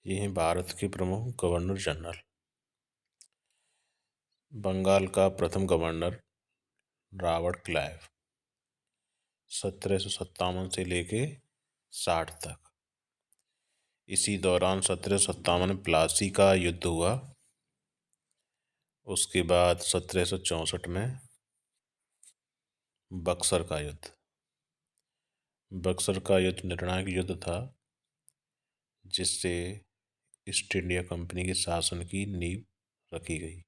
ये हैं भारत के प्रमुख गवर्नर जनरल। बंगाल का प्रथम गवर्नर रॉबर्ट क्लाइव 1757 से लेके 60 तक। इसी दौरान 1757 में प्लासी का युद्ध हुआ। उसके बाद 1764 में बक्सर का युद्ध। बक्सर का युद्ध निर्णायक युद्ध था, जिससे ईस्ट इंडिया कंपनी के शासन की नींव रखी गई।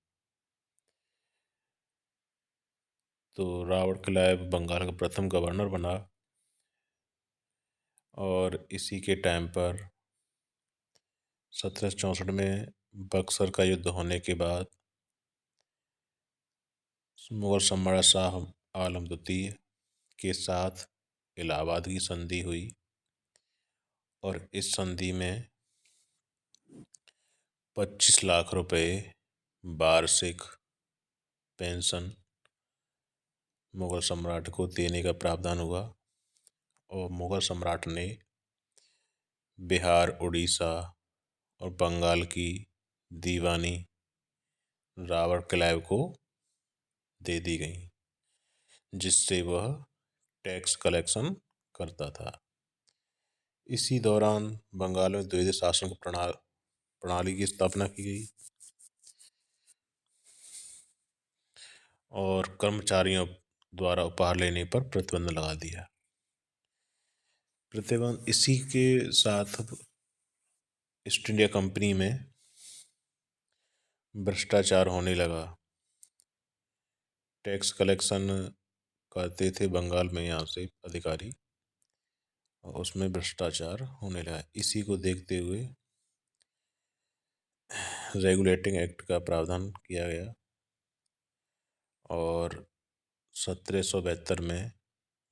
तो रॉबर्ट क्लाइव बंगाल का प्रथम गवर्नर बना और इसी के टाइम पर 1764 में बक्सर का युद्ध होने के बाद मुगल सम्राट शाह आलम द्वितीय के साथ इलाहाबाद की संधि हुई और इस संधि में 25 लाख रुपए वार्षिक पेंशन मुगल सम्राट को देने का प्रावधान हुआ और मुगल सम्राट ने बिहार, उड़ीसा और बंगाल की दीवानी रॉबर्ट क्लाइव को दे दी गई, जिससे वह टैक्स कलेक्शन करता था। इसी दौरान बंगाल में द्वितीय शासन प्रणाली की स्थापना की गई और कर्मचारियों द्वारा उपहार लेने पर प्रतिबंध लगा दिया। प्रतिबंध इसी के साथ ईस्ट इंडिया कंपनी में भ्रष्टाचार होने लगा। टैक्स कलेक्शन करते थे बंगाल में यहाँ से अधिकारी और उसमें भ्रष्टाचार होने लगा। इसी को देखते हुए रेगुलेटिंग एक्ट का प्रावधान किया गया और 1772 में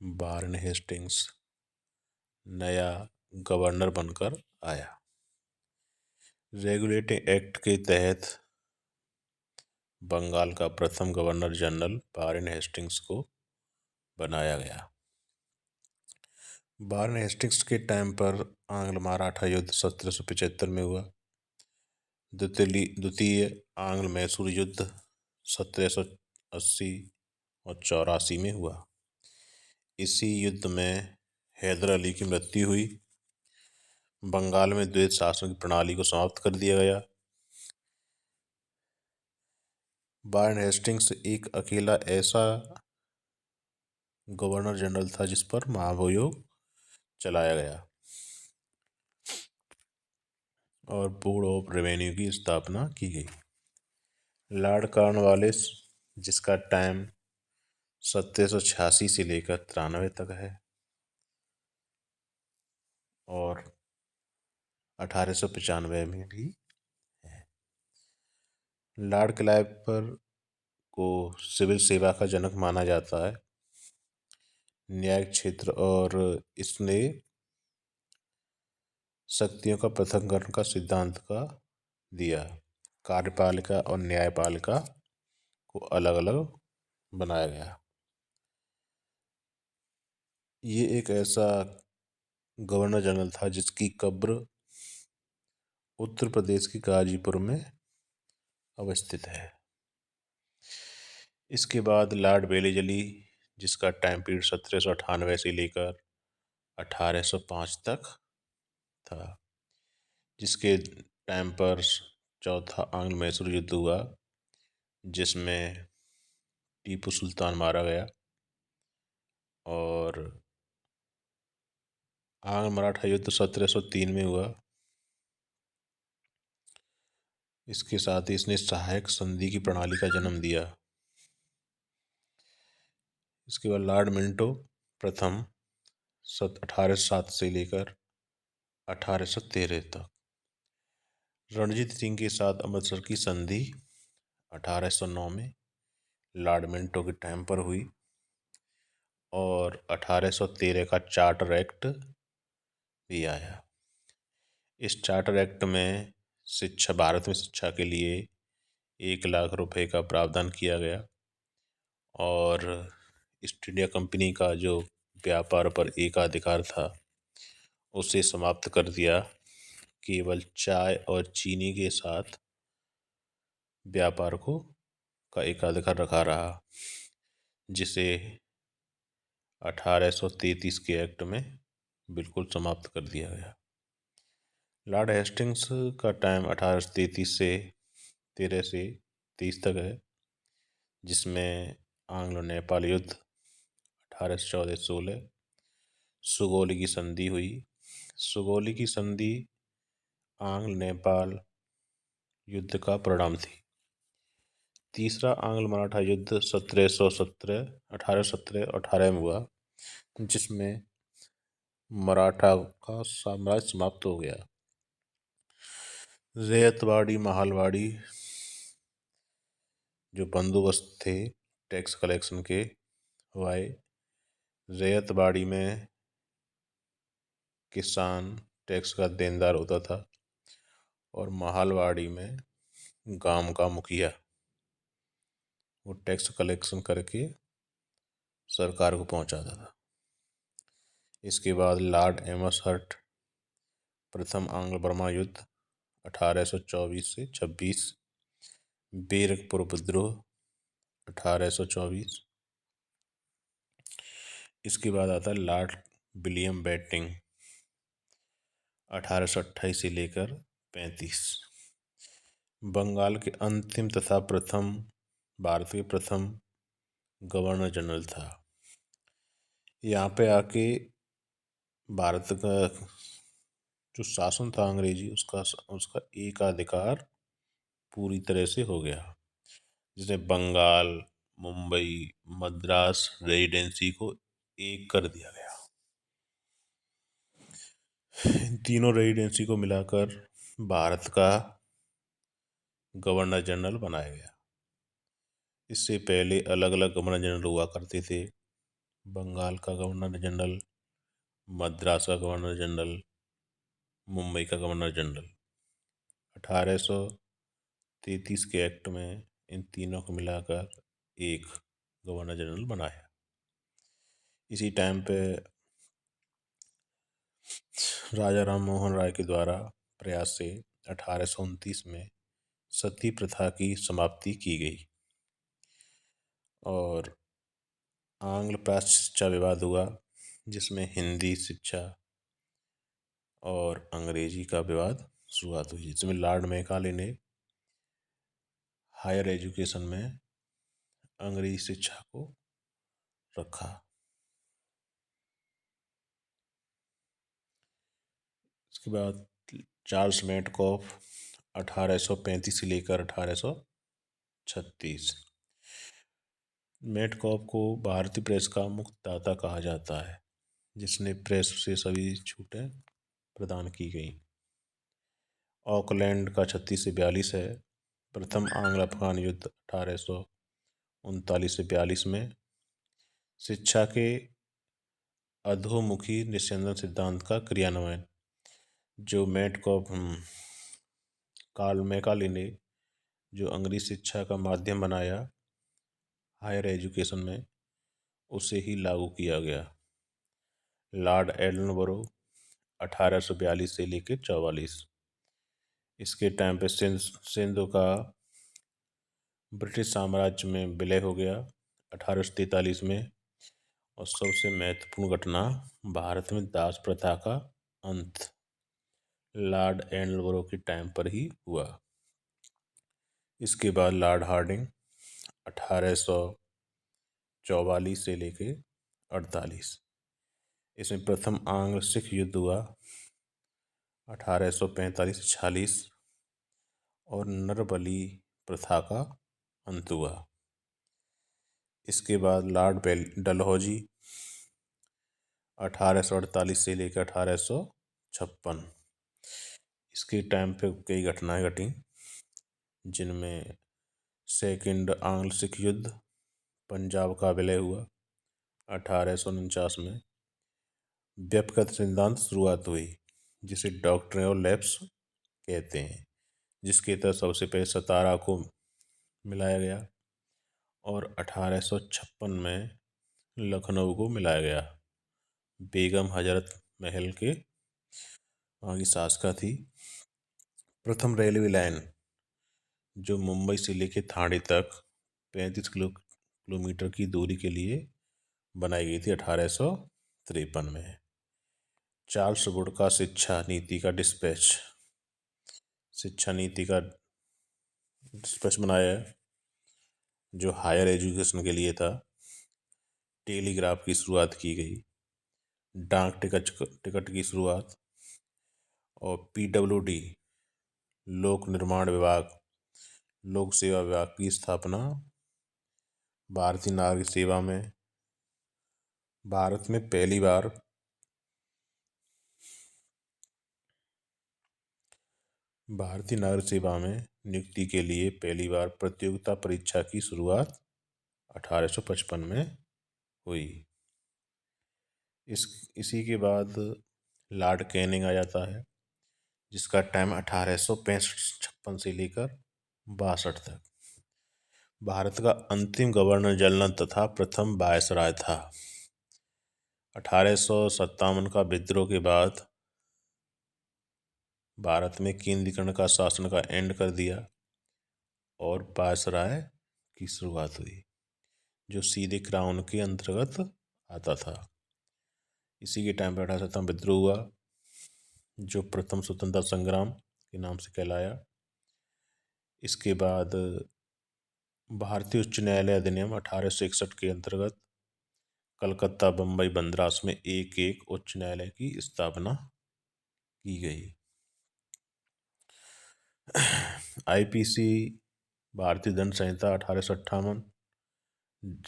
वारेन हेस्टिंग्स नया गवर्नर बनकर आया। रेगुलेटिंग एक्ट के तहत बंगाल का प्रथम गवर्नर जनरल वारेन हेस्टिंग्स को बनाया गया। वारेन हेस्टिंग्स के टाइम पर आंग्ल मराठा युद्ध 1775 में हुआ। द्वितीय आंग्ल मैसूर युद्ध 1780 और 84 में हुआ। इसी युद्ध में हैदर अली की मृत्यु हुई। बंगाल में द्वैत शासन की प्रणाली को समाप्त कर दिया गया। वारेन हेस्टिंग्स एक अकेला ऐसा गवर्नर जनरल था जिस पर महाभियोग चलाया गया और बोर्ड ऑफ रेवेन्यू की स्थापना की गई। लॉर्ड कॉर्नवालिस, जिसका टाइम 1786 से लेकर 93 तक है और 1895 में भी है। लॉर्ड क्लाइव को सिविल सेवा का जनक माना जाता है, न्यायिक क्षेत्र, और इसने शक्तियों का पृथक्करण का सिद्धांत का दिया। कार्यपालिका और न्यायपालिका को अलग अलग बनाया गया। ये एक ऐसा गवर्नर जनरल था जिसकी कब्र उत्तर प्रदेश के गाजीपुर में अवस्थित है। इसके बाद लॉर्ड वेलेस्ली, जिसका टाइम पीरियड 1798 से लेकर 1805 तक था, जिसके टाइम पर चौथा आंग्ल मैसूर युद्ध हुआ, जिसमें टीपू सुल्तान मारा गया और आंग्ल मराठा युद्ध 1703 में हुआ। इसके साथ ही इसने सहायक संधि की प्रणाली का जन्म दिया। इसके बाद लॉर्ड मिंटो प्रथम 1807 से लेकर 1813 तक। रणजीत सिंह के साथ अमृतसर की संधि 1809 में लॉर्ड मिंटो के टाइम पर हुई और 1813 का चार्टर एक्ट भी आया। इस चार्टर एक्ट में भारत में शिक्षा के लिए 1 लाख रुपए का प्रावधान किया गया और ईस्ट इंडिया कंपनी का जो व्यापार पर एकाधिकार था उसे समाप्त कर दिया केवल चाय और चीनी के साथ व्यापार को का एकाधिकार रखा रहा, जिसे 1833 के एक्ट में बिल्कुल समाप्त कर दिया गया। लॉर्ड हेस्टिंग्स का टाइम 1833 से 13 से 30 तक है, जिसमें आंग्लो नेपाल युद्ध 1814-16, सुगौली की संधि हुई। सुगौली की संधि आंग्ल नेपाल युद्ध का परिणाम थी। तीसरा आंग्ल मराठा युद्ध 1717 1817 और 18 में हुआ, जिसमें मराठा का साम्राज्य समाप्त हो गया। रैयतवाड़ी महालवाड़ी जो बंदोबस्त थे टैक्स कलेक्शन के हुए, रैयतवाड़ी में किसान टैक्स का देनदार होता था और महालवाड़ी में गांव का मुखिया वो टैक्स कलेक्शन करके सरकार को पहुंचाता था। इसके बाद लॉर्ड एमसहर्स्ट प्रथम आंग्ल बर्मा युद्ध 1824 से 26, बेरकपुर विद्रोह 1824। इसके बाद आता है लॉर्ड विलियम बेंटिंक 1828 से लेकर 35। बंगाल के अंतिम तथा प्रथम भारत के प्रथम गवर्नर जनरल था। यहाँ पे आके भारत का जो शासन था अंग्रेजी उसका एकाधिकार पूरी तरह से हो गया, जिसने बंगाल, मुंबई, मद्रास रेजिडेंसी को एक कर दिया गया। इन तीनों रेजिडेंसी को मिलाकर भारत का गवर्नर जनरल बनाया गया। इससे पहले अलग अलग गवर्नर जनरल हुआ करते थे। बंगाल का गवर्नर जनरल, मद्रास का गवर्नर जनरल, मुंबई का गवर्नर जनरल। 1833 के एक्ट में इन तीनों को मिलाकर एक गवर्नर जनरल बनाया। इसी टाइम पे राजा राम मोहन राय के द्वारा प्रयास से 1829 में सती प्रथा की समाप्ति की गई और आंग्ल प्राच्य शिक्षा विवाद हुआ, जिसमें हिंदी शिक्षा और अंग्रेजी का विवाद शुरुआत हुई, जिसमें लॉर्ड मैकाले ने हायर एजुकेशन में अंग्रेजी शिक्षा को रखा। इसके बाद चार्ल्स मेटकॉफ 1835 से लेकर 1836। मेटकॉफ को भारतीय प्रेस का मुक्तिदाता कहा जाता है, जिसने प्रेस से सभी छूटें प्रदान की गई। ऑकलैंड का 36 से 42 है। प्रथम आंग्ल अफगान युद्ध 1839 से 42 में शिक्षा के अधोमुखी निस्यंदन सिद्धांत का क्रियान्वयन, जो मेटकॉफ कार्ल मैकाले ने जो अंग्रेजी शिक्षा का माध्यम बनाया हायर एजुकेशन में, उसे ही लागू किया गया। लॉर्ड एडनबरो 1842 से लेकर 44। इसके टाइम पे सिंध का ब्रिटिश साम्राज्य में विलय हो गया 1843 में। और सबसे महत्वपूर्ण घटना भारत में दास प्रथा का अंत लॉर्ड एडनबरो के टाइम पर ही हुआ। इसके बाद लॉर्ड हार्डिंग 1844 से लेके 48। इसमें प्रथम आंग्ल सिख युद्ध हुआ 1845 से 46 और नरबली प्रथा का अंत हुआ। इसके बाद लॉर्ड डलहौजी 1848 से लेकर 1856। इसके टाइम पे कई घटनाएं घटी, जिनमें सेकंड आंग्ल सिख युद्ध, पंजाब का विलय हुआ 1849 में, व्यक्तिगत सिद्धांत शुरुआत हुई जिसे डॉक्ट्रिन ऑफ लैप्स कहते हैं, जिसके तहत सबसे पहले सतारा को मिलाया गया और 1856 में लखनऊ को मिलाया गया। बेगम हजरत महल के वहाँ की शासका थी। प्रथम रेलवे लाइन जो मुंबई से लेकर ठाणे तक 35 किलोमीटर की दूरी के लिए बनाई गई थी 1853 में। चार्ल्स वुड का शिक्षा नीति का डिस्पैच बनाया है, जो हायर एजुकेशन के लिए था। टेलीग्राफ की शुरुआत की गई, डाक टिकट की शुरुआत, और PWD लोक निर्माण विभाग, लोक सेवा विभाग की स्थापना। भारतीय नागरिक सेवा में भारत में पहली बार भारतीय नागरिक सेवा में नियुक्ति के लिए पहली बार प्रतियोगिता परीक्षा की शुरुआत 1855 में हुई। इसी के बाद लॉर्ड कैनिंग आ जाता है, जिसका टाइम 1856 से लेकर 62 तक भारत का अंतिम गवर्नर जनरल तथा प्रथम वायसराय था। 1857 का विद्रोह के बाद भारत में केंद्रीकरण का शासन का एंड कर दिया और वायसराय की शुरुआत हुई, जो सीधे क्राउन के अंतर्गत आता था। इसी के टाइम पर 1857 विद्रोह हुआ, जो प्रथम स्वतंत्रता संग्राम के नाम से कहलाया। इसके बाद भारतीय उच्च न्यायालय अधिनियम 1861 के अंतर्गत कलकत्ता, बम्बई, मद्रास में एक एक उच्च न्यायालय की स्थापना की गई। IPC भारतीय दंड संहिता 1858,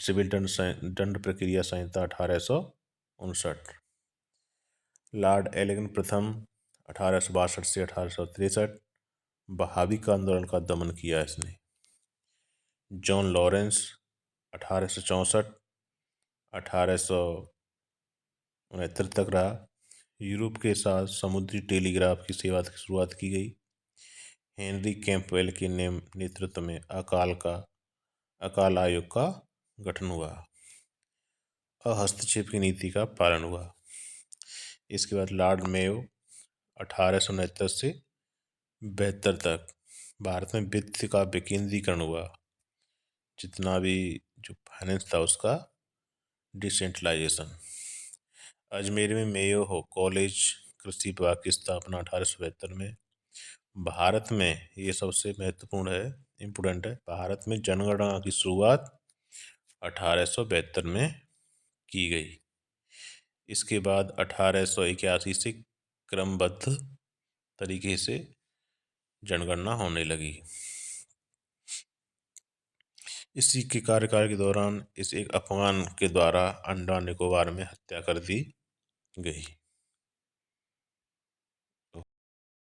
सिविल दंड प्रक्रिया संहिता 1859। लॉर्ड एलिगन प्रथम 1862 से 1863 बहावी का आंदोलन का दमन किया इसने। जॉन लॉरेंस 1864 1869 तक रहा। यूरोप के साथ समुद्री टेलीग्राफ की सेवा की शुरुआत की गई। हेनरी कैंपवेल के नेतृत्व में अकाल आयोग का गठन हुआ। हस्तक्षेप की नीति का पालन हुआ। इसके बाद लॉर्ड मेयो 1869 से 72 तक भारत में वित्त का विकेंद्रीकरण हुआ। जितना भी जो फाइनेंस था उसका डिसेंट्रलाइजेशन। अजमेर में मेयो कॉलेज कृषि विभाग की स्थापना 1872 में। भारत में ये सबसे महत्वपूर्ण है, इम्पोर्टेंट है, भारत में जनगणना की शुरुआत 1872 में की गई। इसके बाद 1881 से क्रमबद्ध तरीके से जनगणना होने लगी। इसी के कार्यकाल के दौरान इस एक अफगान के द्वारा अंडमान निकोबार में हत्या कर दी गई।